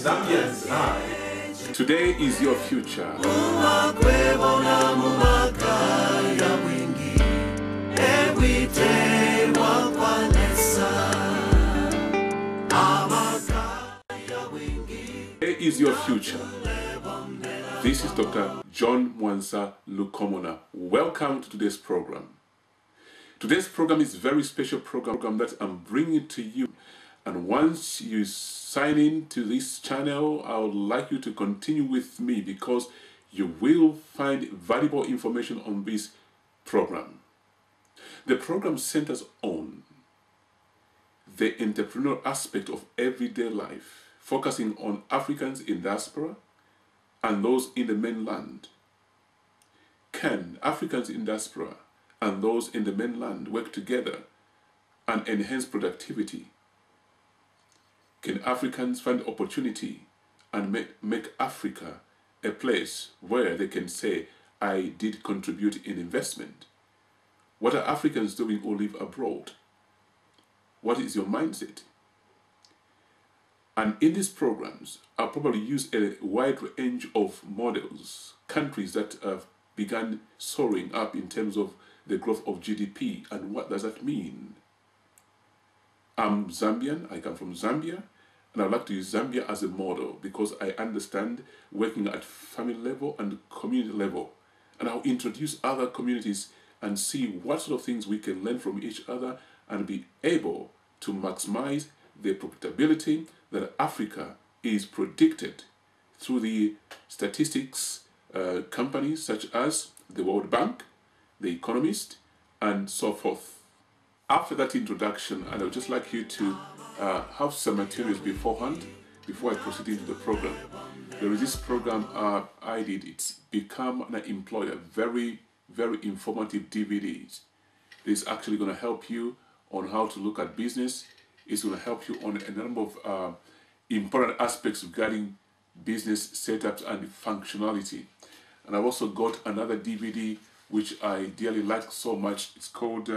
Zambians are. Today is your future. Today is your future. This is Dr. John Mwansa Lukomona. Welcome to today's program. Today's program is a very special program that I'm bringing to you. And once you sign in to this channel, I would like you to continue with me because you will find valuable information on this program. The program centers on the entrepreneurial aspect of everyday life, focusing on Africans in diaspora and those in the mainland. Can Africans in diaspora and those in the mainland work together and enhance productivity? Can Africans find opportunity and make Africa a place where they can say, I did contribute in investment? What are Africans doing who live abroad? What is your mindset? And in these programs, I'll probably use a wide range of models, countries that have begun soaring up in terms of the growth of GDP. And what does that mean? I'm Zambian, I come from Zambia, and I'd like to use Zambia as a model because I understand working at family level and community level. And I'll introduce other communities and see what sort of things we can learn from each other and be able to maximize the profitability that Africa is predicted through the statistics companies such as the World Bank, The Economist, and so forth. After that introduction, and I would just like you to have some materials beforehand, before I proceed into the program. There is this program I did, it's Become an Employer, very informative DVDs. It's actually going to help you on how to look at business. It's going to help you on a number of important aspects regarding business setups and functionality. And I've also got another DVD which I dearly like so much. It's called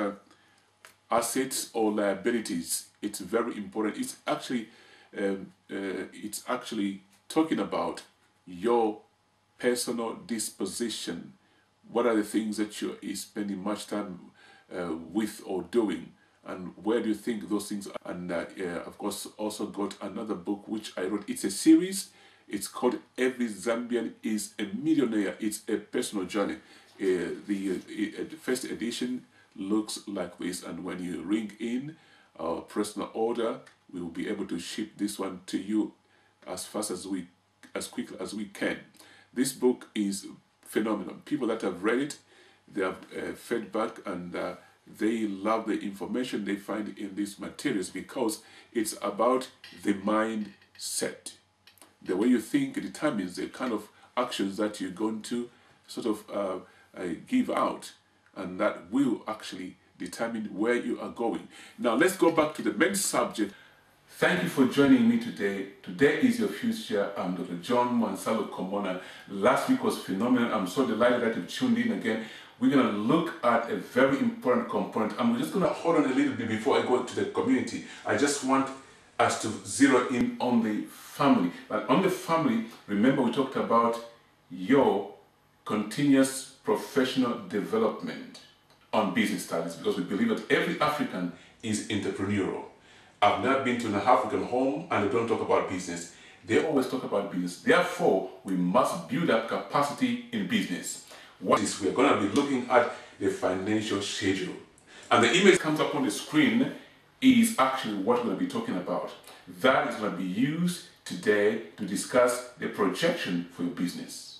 Assets or Liabilities. It's very important. It's actually talking about your personal disposition. What are the things that you're spending much time with or doing, and where do you think those things are? And of course, also got another book which I wrote. It's a series. It's called Every Zambian is a Millionaire. It's a personal journey. The first edition looks like this, and when you ring in our personal order, we will be able to ship this one to you as quickly as we can. This book is phenomenal. People that have read it, they have feedback, and they love the information they find in these materials because it's about the mindset. The way you think determines the kind of actions that you're going to sort of give out, and that will actually determine where you are going. Now let's go back to the main subject. Thank you for joining me today. Today is your future. I'm Dr. John Mwansa Lukomona. Last week was phenomenal. I'm so delighted that you've tuned in again. We're going to look at a very important component. I'm just going to hold on a little bit before I go to the community. I just want us to zero in on the family. But on the family, remember we talked about your continuous professional development on business studies, because we believe that every African is entrepreneurial. I've never been to an African home and they don't talk about business. They always talk about business. Therefore, we must build up capacity in business. What is we're going to be looking at the financial schedule. And the image comes up on the screen is actually what we're going to be talking about. That is going to be used today to discuss the projection for your business.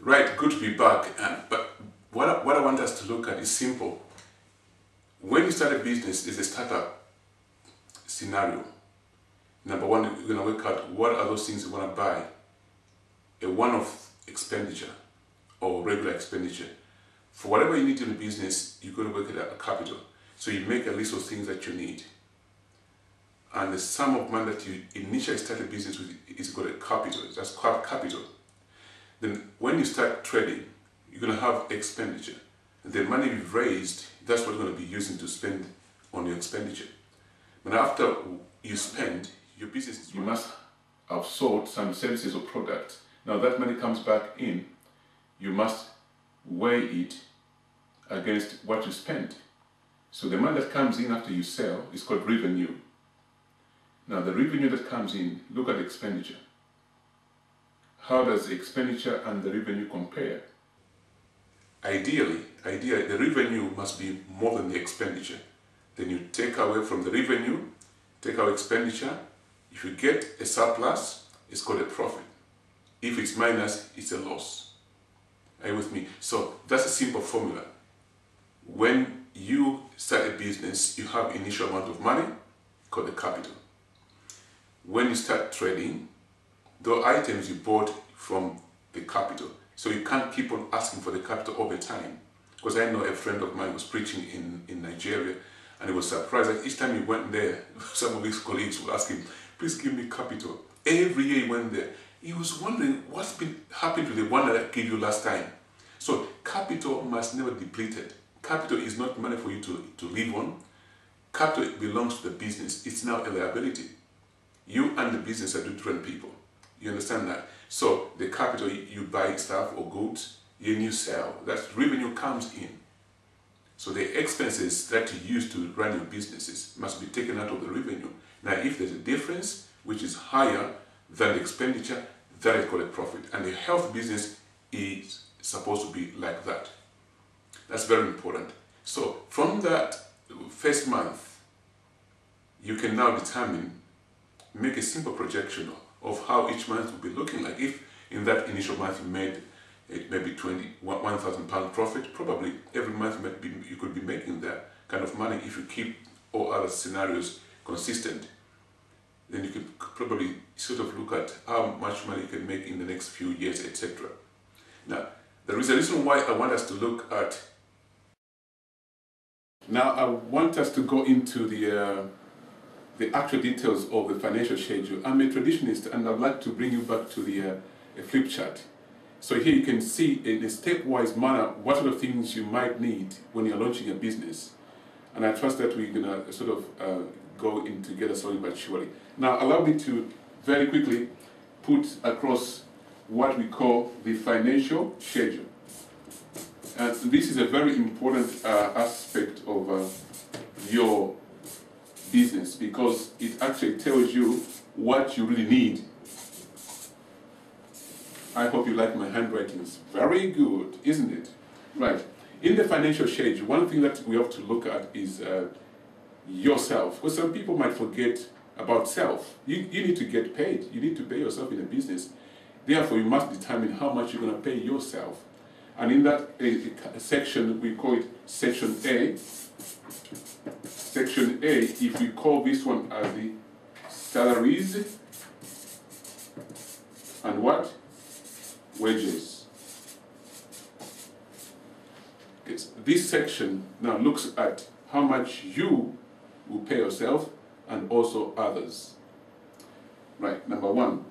Right, good to be back. But what I want us to look at is simple. When you start a business, there's a startup scenario. Number one, you're going to work out what are those things you want to buy. A one-off expenditure or regular expenditure. For whatever you need in the business, you're going to work at a capital. So you make a list of things that you need. and the sum of money that you initially start a business with is called a capital. That's called capital. Then when you start trading, you're going to have expenditure. The money you've raised, that's what you're going to be using to spend on your expenditure. But after you spend, your business, you must have sold some services or products. Now that money comes back in, you must weigh it against what you spent. So the money that comes in after you sell is called revenue. Now the revenue that comes in, look at the expenditure. How does the expenditure and the revenue compare? Ideally, the revenue must be more than the expenditure. Then you take away from the revenue, take away expenditure. If you get a surplus, it's called a profit. If it's minus, it's a loss. Are you with me? So that's a simple formula. When you start a business, you have initial amount of money called the capital. When you start trading, the items you bought from the capital. So you can't keep on asking for the capital over time. Because I know a friend of mine was preaching in Nigeria, and he was surprised that each time he went there, some of his colleagues would ask him, please give me capital. Every year he went there. He was wondering what's been happening to the one that I gave you last time. So capital must never be depleted. Capital is not money for you to live on. Capital belongs to the business. It's now a liability. You and the business are two different people. You understand that? So the capital, you buy stuff or goods, then you sell. That revenue comes in. So the expenses that you use to run your businesses must be taken out of the revenue. Now, if there's a difference which is higher than the expenditure, that is called a profit. And the health business is supposed to be like that. That's very important. So from that first month, you can now make a simple projection of how each month will be looking like. If in that initial month you made it maybe £1,000 profit, probably every month you could be making that kind of money if you keep all other scenarios consistent. Then you could probably sort of look at how much money you can make in the next few years, etc. Now, there is a reason why I want us to look at. Now, I want us to go into the actual details of the financial schedule. I'm a traditionalist, and I'd like to bring you back to the flip chart. So here you can see in a stepwise manner what sort of things you might need when you're launching a business. And I trust that we're going to sort of go in together slowly but surely. Now, allow me to very quickly put across what we call the financial schedule. And this is a very important aspect of your business, because it actually tells you what you really need. I hope you like my handwriting. It's very good, isn't it? Right. In the financial schedule, one thing that we have to look at is yourself. Because some people might forget about self. You need to get paid. You need to pay yourself in a business. Therefore, you must determine how much you're going to pay yourself. And in that section, we call it Section A. Section A, if we call this one as the salaries and what? Wages. Okay, so this section now looks at how much you will pay yourself and also others. Right, number one,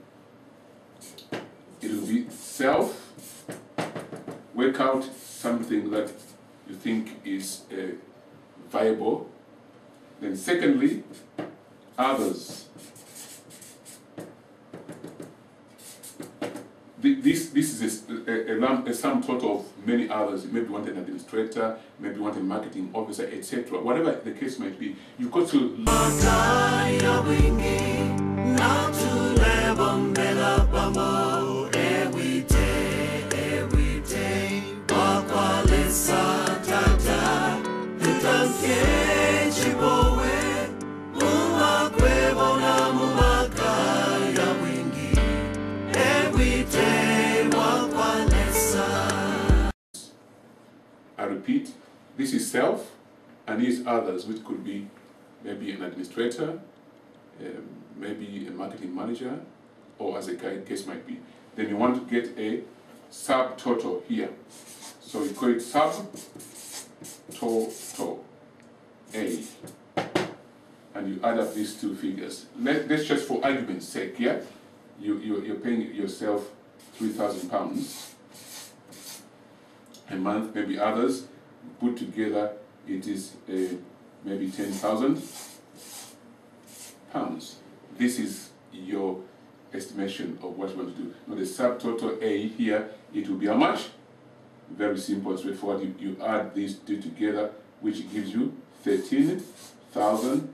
it will be self. Work out something that you think is viable. Then secondly, others. This is a sum total of many others. Maybe you want an administrator, maybe you want a marketing officer, etc. Whatever the case might be, you've got to. I repeat, this is self, and these others, which could be maybe an administrator, maybe a marketing manager, or as a case might be. Then you want to get a subtotal here. So you call it subtotal A. And and you add up these two figures. Let's just, for argument's sake, yeah, you're paying yourself £3,000 a month. Maybe others put together it is maybe £10,000. This is your estimation of what you want to do. Now the subtotal A here, it will be how much? Very simple and straightforward. You add these two together, which gives you £13,000.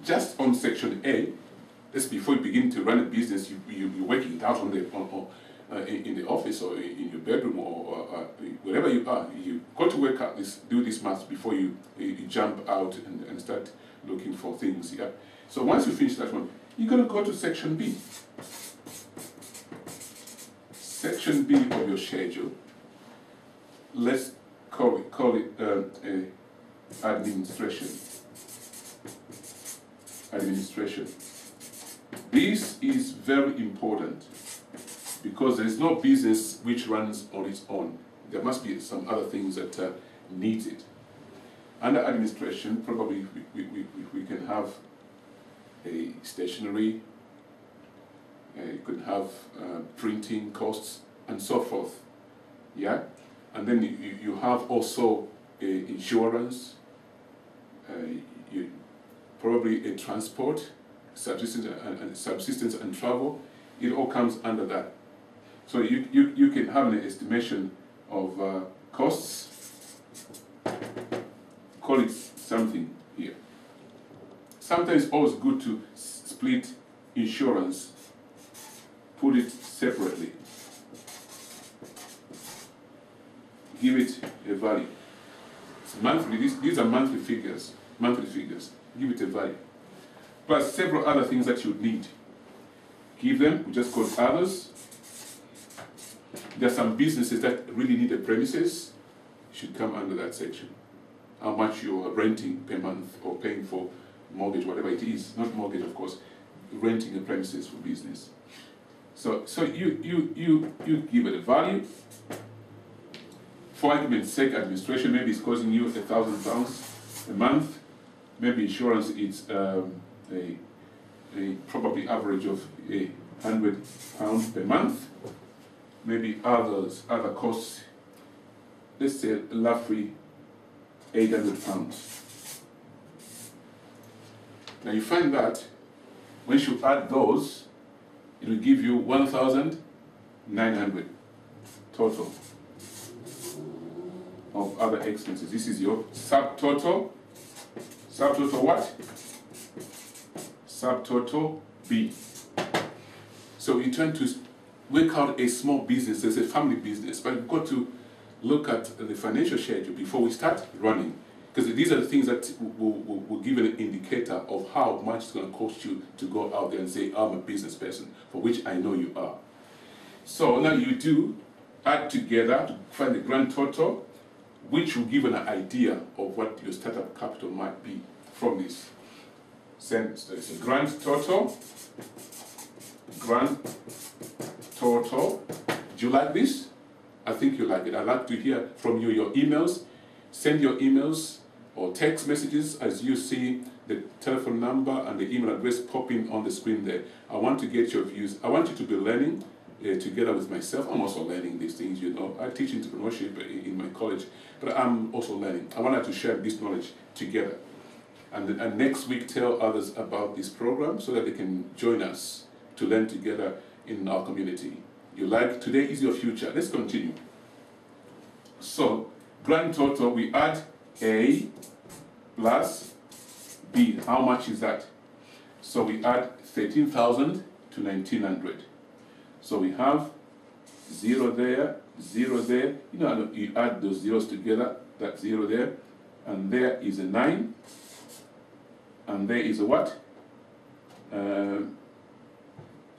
Just on section A. That's before you begin to run a business. You're working it out on in the office or in your bedroom or wherever you are. You got to work out this, do this math before you jump out and start looking for things. Yeah. So once you finish that one, you're going to go to section B. Section B of your schedule. Let's call it administration. Administration. This is very important because there is no business which runs on its own. There must be some other things that needs it. Under administration, probably we can have a stationery, you could have printing costs and so forth. Yeah, and then you have also insurance, probably a transport, subsistence and travel. It all comes under that. So you can have an estimation of costs. Call it something here. Sometimes it's always good to split insurance, put it separately, give it a value. It's monthly. These are monthly figures. Give it a value. Plus several other things that you need. Give them. We just call others. There are some businesses that really need a premises. Should come under that section. How much you are renting per month or paying for mortgage, whatever it is. Not mortgage, of course. Renting a premises for business. So you give it a value. For argument's sake, administration maybe it's costing you £1,000 a month. Maybe insurance it's a probably average of £100 per month. Maybe other costs. Let's say roughly £800. Now you find that when you add those, it will give you 1,900 total of other expenses. This is your subtotal. Subtotal what? Subtotal B. So you're trying to work out a small business, as a family business, but you've got to look at the financial schedule before we start running. Because these are the things that will give an indicator of how much it's going to cost you to go out there and say, I'm a business person, for which I know you are. So now you do add together to find the grand total, which will give an idea of what your startup capital might be from this. So it's a grand total. Grand total. Do you like this? I think you like it. I'd like to hear from you your emails. Send your emails or text messages as you see the telephone number and the email address popping on the screen there. I want to get your views. I want you to be learning together with myself. I'm also learning these things, you know. I teach entrepreneurship in my college, but I'm also learning. I wanted to share this knowledge together. And next week tell others about this program so that they can join us to learn together in our community. You like, today is your future. Let's continue. So, grand total, we add A plus B. How much is that? So we add 13,000 to 1,900. So we have 0 there, 0 there. You know, you add those zeros together, that 0 there, and there is a 9, and there is a what?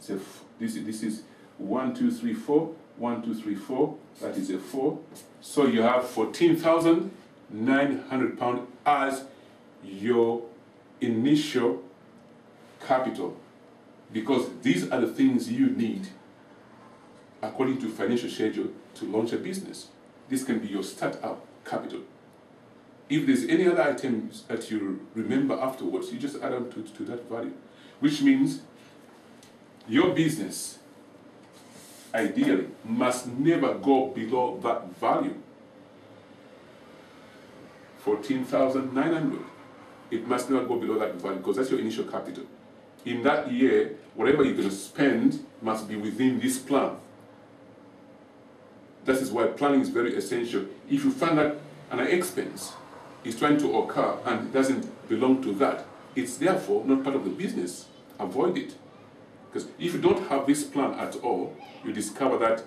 So this is 1, 2, 3, 4. 1, 2, 3, 4. That is a 4. So you have £14,900 as your initial capital, because these are the things you need according to financial schedule to launch a business. This can be your startup capital. If there's any other items that you remember afterwards, you just add on to that value. Which means your business, ideally, must never go below that value. 14,900. It must never go below that value because that's your initial capital. In that year, whatever you're going to spend must be within this plan. That is why planning is very essential. If you find that an expense is trying to occur and it doesn't belong to that, it's therefore not part of the business. Avoid it. Because if you don't have this plan at all, you discover that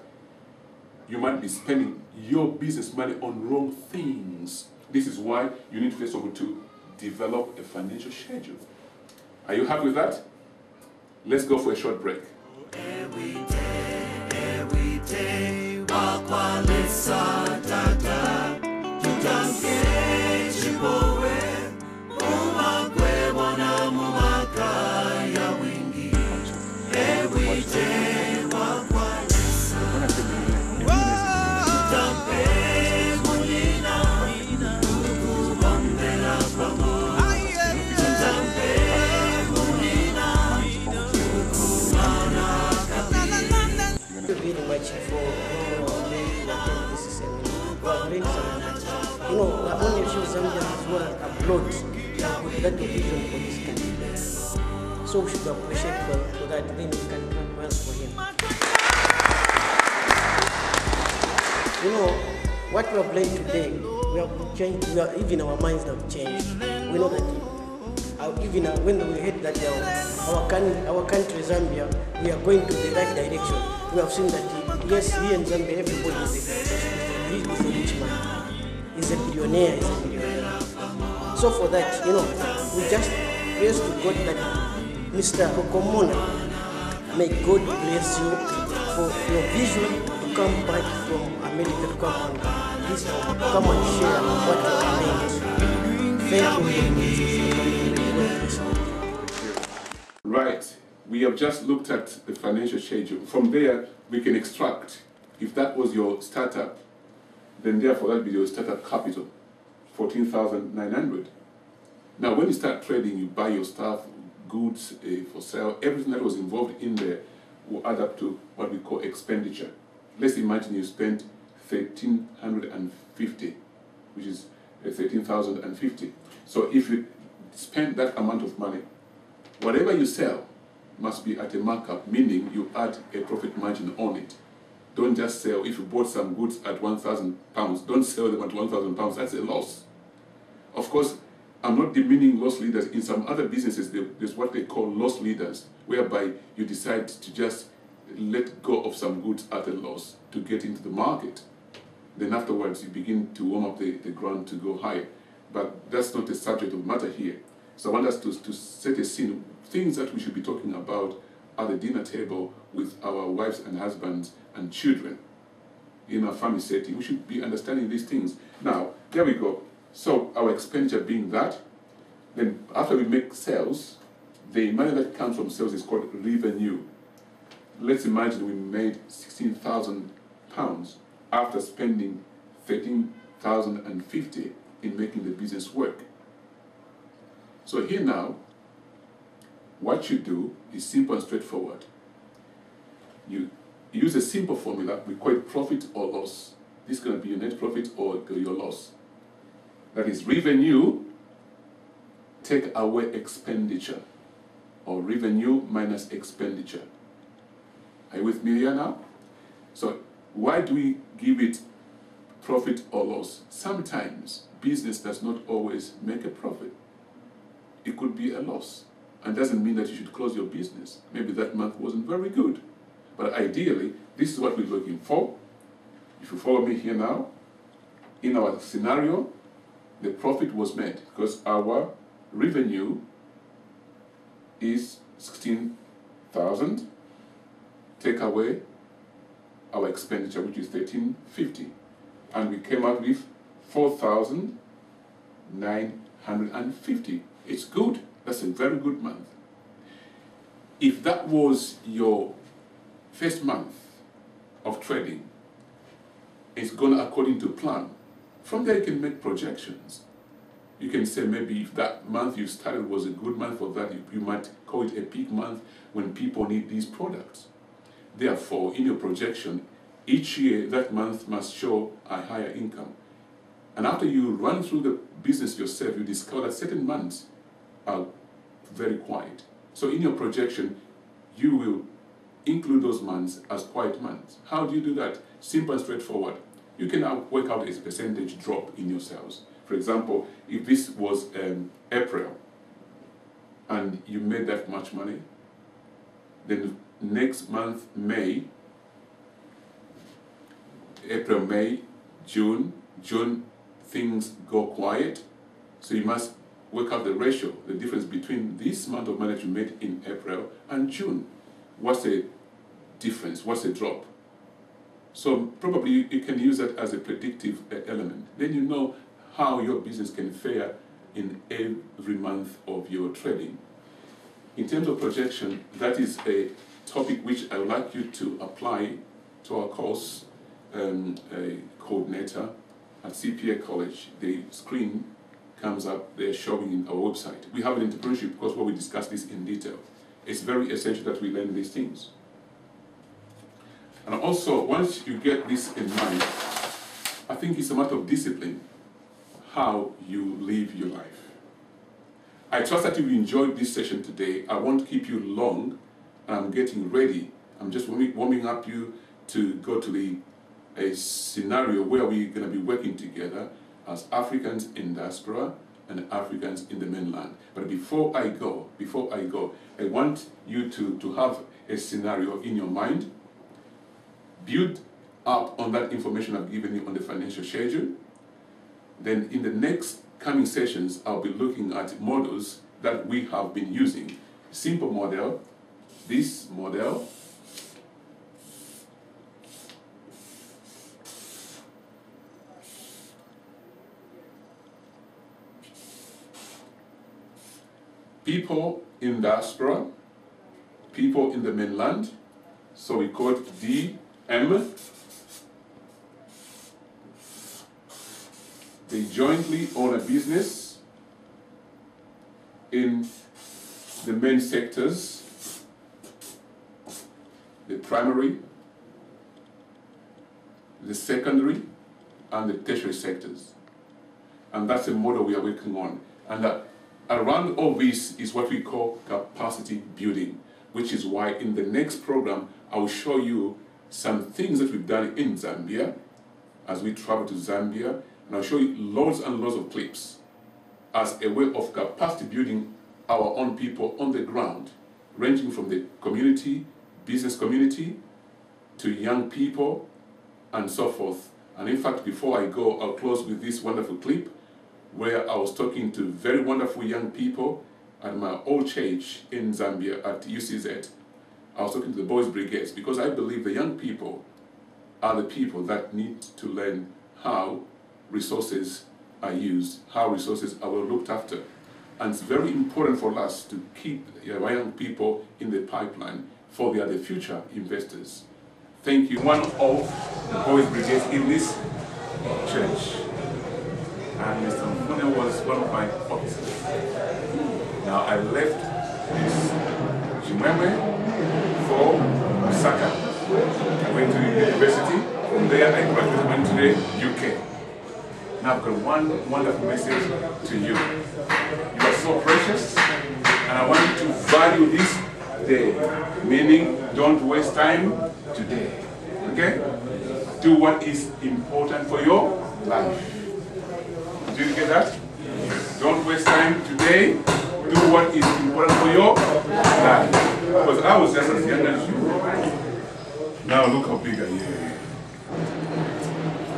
you might be spending your business money on wrong things. This is why you need first of all to develop a financial schedule. Are you happy with that? Let's go for a short break. Every day, wakwalesa tata, tutamke chipowe, umakwe wana mumakaya wingi. Every day, wakwalesa, tutamke mulina, tukubombela pamo. Very much for this is not only show Zambia as well abroad with that vision for this country. So we should appreciate for that, then we can plan well for him. What we have learned today, we have changed, even our minds have changed. We know that even when we heard that our country, Zambia, we are going to the right direction. We have seen that, yes, here in Zambia, everybody is a rich man. He's a billionaire, So for that, we just praise to God that Mr. Okomona, may God bless you for your vision to come back from America to come and share what you have learned. Thank you. Right. We have just looked at the financial schedule. From there, we can extract, if that was your startup, then therefore that would be your startup capital, 14,900. Now, when you start trading, you buy your stuff, goods for sale, everything that was involved in there will add up to what we call expenditure. Let's imagine you spent 1,350, which is 13,050. So if you spend that amount of money, whatever you sell must be at a markup, meaning you add a profit margin on it. Don't just sell. If you bought some goods at £1,000, don't sell them at £1,000. That's a loss. Of course, I'm not demeaning loss leaders. In some other businesses, there's what they call loss leaders, whereby you decide to just let go of some goods at a loss to get into the market. Then afterwards, you begin to warm up the ground to go higher. But that's not the subject of the matter here. So I want us to set a scene, things that we should be talking about at the dinner table with our wives and husbands and children in our family setting. We should be understanding these things. Now, there we go. So our expenditure being that, then after we make sales, the money that comes from sales is called revenue. Let's imagine we made £16,000 after spending 13,050 in making the business work. So here now, what you do is simple and straightforward. You use a simple formula. We call it profit or loss. This is going to be your net profit or your loss. That is revenue, take away expenditure, or revenue minus expenditure. Are you with me here now? So why do we give it profit or loss? Sometimes business does not always make a profit. It could be a loss. And doesn't mean that you should close your business. Maybe that month wasn't very good. But ideally, this is what we're looking for. If you follow me here now, in our scenario, the profit was made because our revenue is 16,000. Take away our expenditure, which is 1,350. And we came out with 4,950. It's good. That's a very good month. If that was your first month of trading, it's gone according to plan. From there you can make projections. You can say maybe if that month you started was a good month for that, you might call it a peak month when people need these products. Therefore, in your projection, each year that month must show a higher income. And after you run through the business yourself, you discover that certain months are very quiet. So in your projection, you will include those months as quiet months. How do you do that? Simple and straightforward. You can now work out a percentage drop in your sales. For example, if this was April and you made that much money, then next month, May, April, May, June, things go quiet. So you must work out the ratio, the difference between this amount of money that you made in April and June. What's the difference? What's the drop? So probably you can use that as a predictive element. Then you know how your business can fare in every month of your trading. In terms of projection, that is a topic which I would like you to apply to our course coordinator at CPA College. The screen comes up there showing in our website. We have an entrepreneurship course where we discuss this in detail. It's very essential that we learn these things. And also, once you get this in mind, I think it's a matter of discipline, how you live your life. I trust that you enjoyed this session today. I won't keep you long. I'm getting ready. I'm just warming up you to go to a scenario where we're going to be working together as Africans in diaspora and Africans in the mainland. But before I go, I want you to have a scenario in your mind. Build up on that information I've given you on the financial schedule. Then in the next coming sessions, I'll be looking at models that we have been using. Simple model, this model, people in diaspora, people in the mainland, so we call it DM. They jointly own a business in the main sectors, the primary, the secondary, and the tertiary sectors. And that's the model we are working on. And around all this is what we call capacity building, which is why in the next program, I will show you some things that we've done in Zambia as we travel to Zambia. And I'll show you loads and loads of clips as a way of capacity building our own people on the ground, ranging from the community, business community, to young people, and so forth. And in fact, before I go, I'll close with this wonderful clip where I was talking to very wonderful young people at my old church in Zambia at UCZ. I was talking to the boys' brigades because I believe the young people are the people that need to learn how resources are used, how resources are well looked after. And it's very important for us to keep young people in the pipeline, for they are the future investors. Thank you. One of the boys' brigades in this church, and Mr. Mfune was one of my officers. Now I left this Zimbabwe for Osaka. I went to university. From there I graduated, went to the UK. Now I've got one wonderful message to you. You are so precious, and I want you to value this day. Meaning, don't waste time today. Okay? Do what is important for your life. Do you get that? Don't waste time today. Do what is important for your life. Because I was just as young as you. Now look how big I am.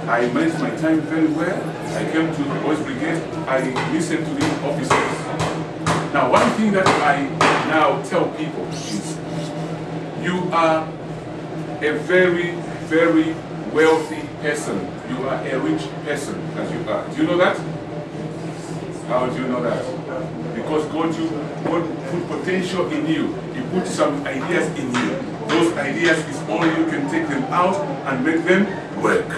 I managed my time very well. I came to the Boys Brigade. I listened to the officers. Now, one thing that I now tell people is you are a very, very wealthy person. You are a rich person as you are. Do you know that? How do you know that? Because God put potential in you. He put some ideas in you. Those ideas is only you can take them out and make them work.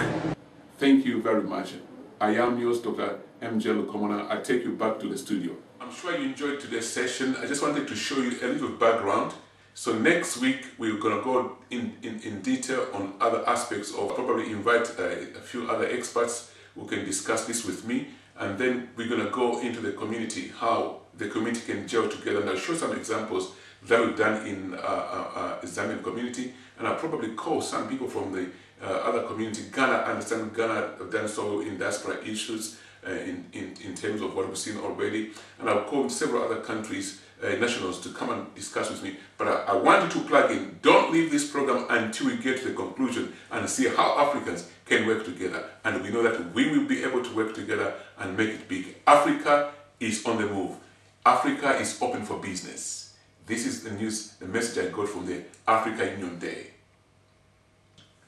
Thank you very much. I am yours, Dr. MJ Lukomona, I take you back to the studio. I'm sure you enjoyed today's session. I just wanted to show you a little background. So next week, we're going to go in detail on other aspects of, probably invite a few other experts who can discuss this with me. And then we're going to go into the community, how the community can gel together. And I'll show some examples that we've done in Zambian community. And I'll probably call some people from the other community. Ghana, I understand Ghana have done so in diaspora issues in terms of what we've seen already. And I'll call several other countries, nationals, to come and discuss with me. But I want you to plug in. Don't leave this program until we get to the conclusion and see how Africans can work together. And we know that we will be able to work together and make it big. Africa is on the move. Africa is open for business. This is the news, the message I got from the Africa Union Day.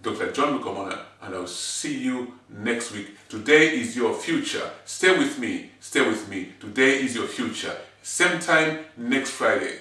Dr. John Lukomona, and I'll see you next week. Today is your future. Stay with me. Stay with me. Today is your future. Same time next Friday.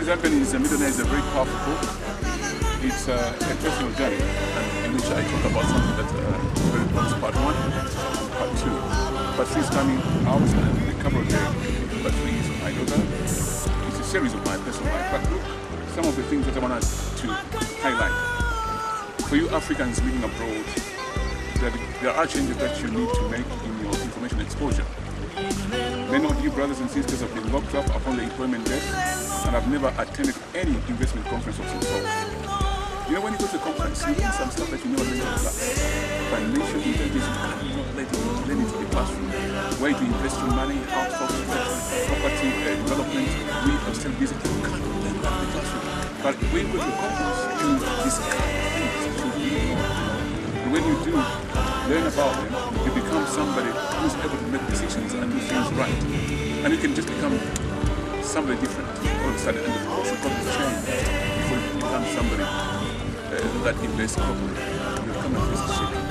Zambian is a millionaire is a very powerful book. It's a personal journey in which I talk about something that's very important, part 1 and part 2. Part 3 is coming out and the cover of part 3 is of my daughter. It's a series of my personal life. But look, some of the things that I want to highlight. For you Africans living abroad, there are changes that you need to make in your information exposure. Many of you brothers and sisters have been locked up upon the employment desk and have never attended any investment conference of some sort. You know, when you go to a conference, you learn some stuff that you never learned in class. Financial intelligence, you cannot let it into the classroom. Where to invest your money, how to talk about property development, we are still busy. You can't learn that in the classroom. But when you go to a conference, you discover things that you really know. And when you do learn about them, you become somebody who's able to make decisions and do things right. And you can just become somebody different all of a sudden, and the process of change before you become somebody that invests properly. You become a business shaker.